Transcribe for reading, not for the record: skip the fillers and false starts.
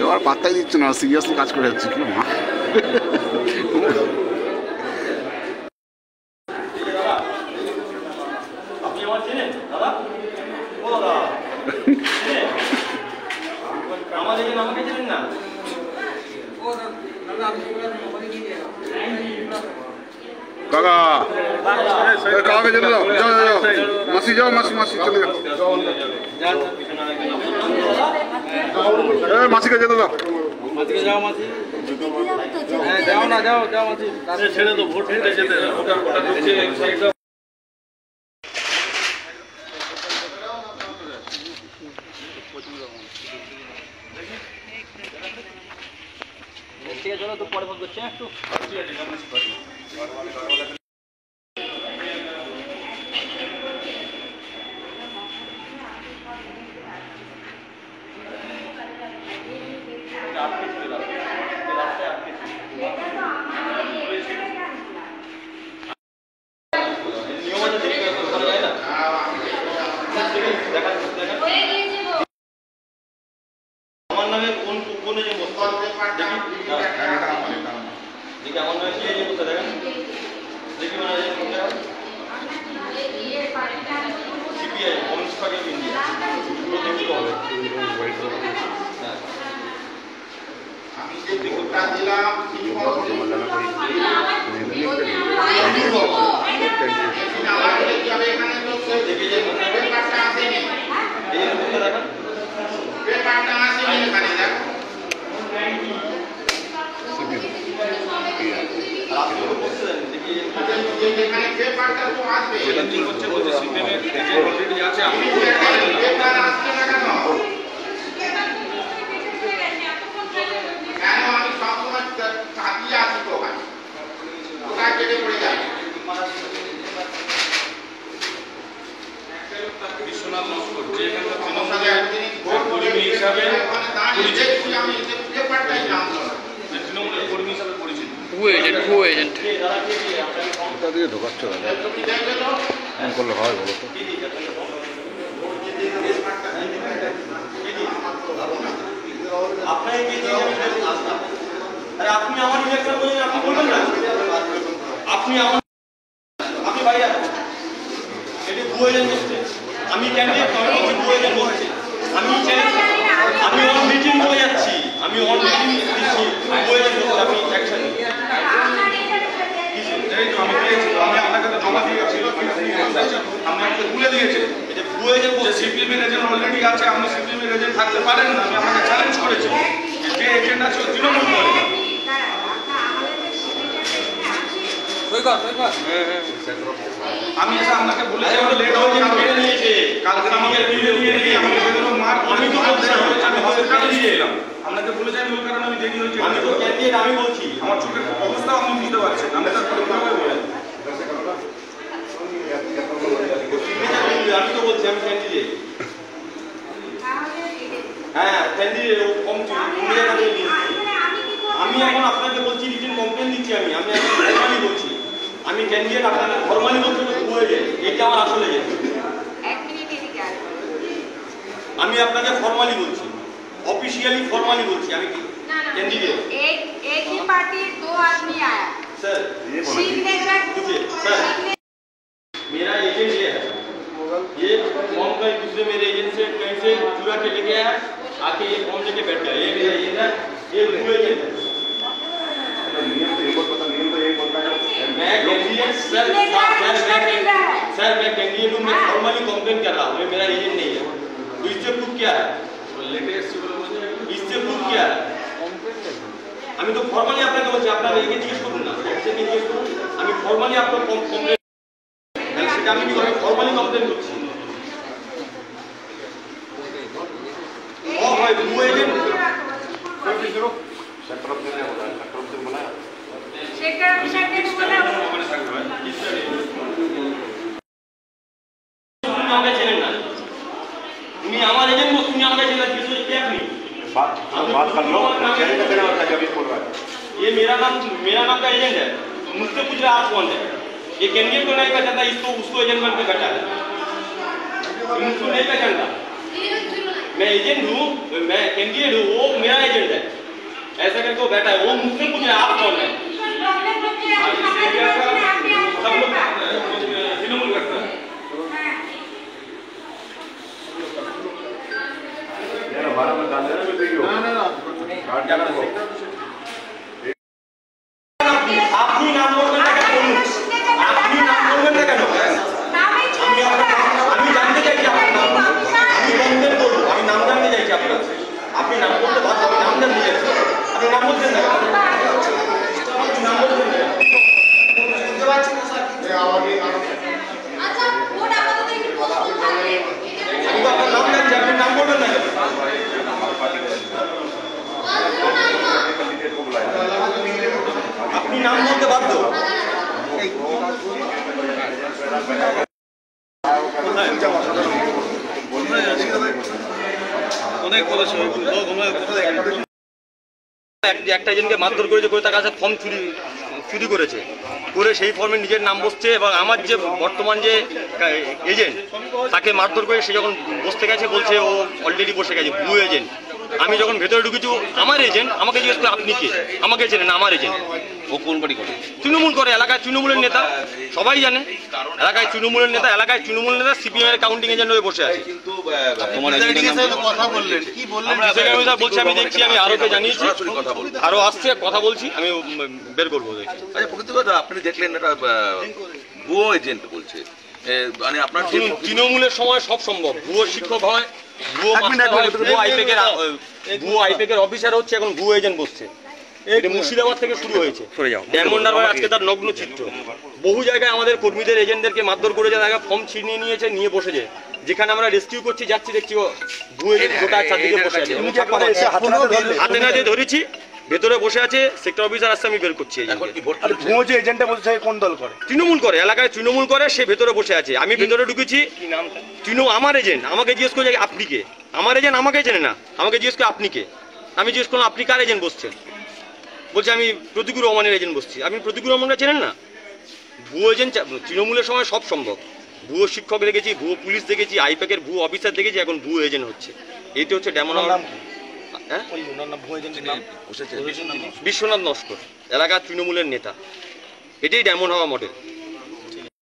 এবার পাত্তাই দিচ্ছে না, সিরিয়াসলি কাজ করে যাচ্ছে কি মা। কাকা কাকাকে যেতে দাও, যাও যাও মাসি, যাও মাসি, মাসি চলে যাও, মাসিকে যেতে দাও, মাসিকে যাও, মাসি যাও না, যাও যাও মাসি, ছেড়ে তো ভোট দিতে যেতে ঠিক আছে, চলো তো পরে ফোন করছি একটু। ঢোকাচ্ছ করলে হয় বলো তো। আপনি আমার ইলেকশন বলেন, আপনি বলবেন না, আপনি আমার আমি ভাই এটা ভুয়ো এজেন্ট বলছে, আমি ক্যান্ডিডেট আমি ভুয়ো এজেন্ট বলছি, আমি আমি অন মিটিং বলে যাচ্ছি, আমি অন মিটিং দিচ্ছি, ভুয়ো এজেন্ট বলছি, আপনি অ্যাকশন নিন। এই তো আমি দিয়েছি, আমি আপনাকে তো জমা দিয়েছি, আপনি আমাকে ভুলে দিয়েছে, এটা ভুয়ো এজেন্ট বলছে। সিপিএম এর এজেন্ট অলরেডি আছে, আপনি সিপিএম এর এজেন্ট থাকতে পারেন না, আমি আপনাকে চ্যালেঞ্জ করেছি যে এজেন্ট আছে তৃণমূল করে। আমি এসে আপনাকে বলেছি আমি লেট হয়ে গেছে, মেনে নিয়েছে, কালকে আমাকে দিয়ে দিয়ে আমাকে বেরোনো মার, আমি তো বলছি আমি হসপিটালে দিয়ে এলাম, আপনাকে বলেছি আমি ওই কারণে আমি দেরি হয়েছে, আমি তো ক্যান্ডিডেট, আমি বলছি আমার চোখের অবস্থাও আপনি বুঝতে পারছেন, আমি তার পরিকল্পনা বলেন, আমি তো বলছি আমি ক্যান্ডিডেট, হ্যাঁ ক্যান্ডিডেট কম আমি এখন আপনাকে বলছি রিটেন কমপ্লেন দিচ্ছি, আমি আমি ফরমালি বলছি, আমি ক্যান্ডিডেট, আপনাকে ফরমালি বলছি হয়ে যায়, এটা আমার আসলে যায়, আমি আপনাকে ফরমালি বলছি, ऑफिशियली फॉर्मली बोलছি আমি कैंडिडेट एक ही पार्टी दो आदमी आया सर ये देखिए सर मेरा एजेंट ये है, ये फॉर्म का दूसरे मेरे एजेंट से कहीं से चुरा के लेके आया, आके ये फॉर्म लेके बैठ गया, ये मेरा एजेंट है, ये पूरे एजेंट है, नियम तो ये बोलता है मैं कैंडिडेट सर मैं कैंडिडेट हूँ, मैं फॉर्मली कंप्लेंट कर रहा हूँ, ये मेरा एजेंट नहीं है। क्या है? इससे प्रूफ क्या है? আমি তো ফর্মালি আপনাকে বলছি, আপনারা একে জিজ্ঞেস করুন না, একে জিজ্ঞেস করুন। আমি ফর্মালি আপনার কমপ্লেন, সেটা আমি কি করে ফর্মালি কমপ্লেন করছি। ও ভাই ভুয়ো এজেন্ট সেক্টর অফিসারদের বলে তুমি আমাকে চেনেন না, তুমি আমার এজেন্ট বস, তুমি আমাকে চেনেন না, কিছু কে আপনি बात कर लो, चलेगा तेरा वाला जब भी बोल रहा है। ये मेरा नाम का एजेंट है, मुझसे पूछ रहा आप कौन है? ये कैंडिडेट को नहीं पहचानता, इसको उसको एजेंट बन के बैठा है, मुझको नहीं पहचानता। मैं एजेंट हूँ, मैं कैंडिडेट हूँ, वो मेरा एजेंट है, ऐसा करके वो बैठा है, वो मुझसे पूछ रहा आप कौन है? सब लोग तृणमूल करता है। हमारा में डाल देना वीडियो काट जाना को আপনি নাম বলবেন না কেন? আপনি নাম বলবেন না কেন? আমি জানতে চাইছি আপনার নাম, আমি কমপ্লেন করবো, আমি নাম জানতে চাইছি আপনার। আপনি নাম বলতে বাধ্য, আমি নাম জানতে চাইছি। আপনি নাম বলছেন না কেন? আপনি নাম বলছেন না কেন? বুঝতে পারছেন না স্যার? আচ্ছা ভোট আপাতত একটু পোস্ট থাকবে। আমি তো আপনার নাম জানছি, আপনি নাম বলবেন না কেন? আপনি নাম বলতে বাধ্য। একটা এজেন্টকে মারধর করেছে, করে তার কাছে ফর্ম চুরি করেছে, করে সেই ফর্মে নিজের নাম বসছে, এবং আমার যে বর্তমান যে এজেন্ট তাকে মারধর করে সে যখন বসতে গেছে বলছে ও অলরেডি বসে গেছে, ভুয়ো এজেন্ট। আমি যখন ভেতরে ঢুকেছি, আমার এজেন্ট, আমাকে জিজ্ঞেস করে আপনি কে, আমাকে চেনেন না, আমার এজেন্ট। ও কোন বাড়ি করে? তৃণমূল করে, এলাকায় তৃণমূলের নেতা, সবাই জানে এলাকায় তৃণমূলের নেতা, এলাকায় তৃণমূল নেতা সিপিএম এর কাউন্টিং এজেন্ট হয়ে বসে আছে। তোমার কথা বললেন, কি বললেন? বলছি আমি দেখছি, আমি আরোকে জানিয়েছি, আরো আসছে, কথা বলছি, আমি বের করবো। আচ্ছা, প্রকৃত কথা আপনি দেখলেন এটা ভুয়ো এজেন্ট বলছে, মানে আপনার তৃণমূলের সময় সব সম্ভব, ভুয়ো শিক্ষক হয়, ভুয়ো মাস্টার হয়, ভুয়ো আইপেকের অফিসার হচ্ছে, এখন ভুয়ো এজেন্ট বসছে। এটা মুর্শিদাবাদ থেকে শুরু হয়েছে, ডায়মন্ড হারবার আজকে তার নগ্ন চিত্র। বহু জায়গায় আমাদের কর্মীদের এজেন্টদেরকে মারধর করে যায়, ফর্ম ছিনিয়ে নিয়েছে, নিয়ে বসেছে। যেখানে আমরা রেস্কিউ করছি যাচ্ছি, দেখছি ভুয়ো এজেন্ট গোটা চারদিকে বসে আছে, হাতে নাতে ধরেছি, ভেতরে বসে আছে, সেক্টর অফিসার আসছে, আমি বের করছি। ভুয়ো যে এজেন্টটা বলছে কোন দল করে? তৃণমূল করে, এলাকায় তৃণমূল করে, সে ভেতরে বসে আছে। আমি ভেতরে ঢুকেছি, আমার এজেন্ট আমাকে জিজ্ঞেস করে আপনি কে, আমার এজেন্ট আমাকে চেনে না, আমাকে জিজ্ঞেস করে আপনি কে। আমি জিজ্ঞেস করলাম আপনি কার এজেন্ট বসছেন, বলছে আমি প্রতীকুর রহমানের এজেন্ট বসছি। আপনি প্রতীকুর রহমানকে চেনেন না? ভুয়ো এজেন্ট তৃণমূলের সময় সব সম্ভব। ভুয়ো শিক্ষক দেখেছি, ভুয়ো পুলিশ দেখেছি, আইপ্যাকের ভুয়ো অফিসার দেখেছি, এখন ভুয়ো এজেন্ট হচ্ছে। এইটা হচ্ছে ডায়মন্ড হারবার। বিশ্বনাথ নস্কর, এলাকার তৃণমূলের নেতা। এটাই ডায়মন্ড হারবার মডেল।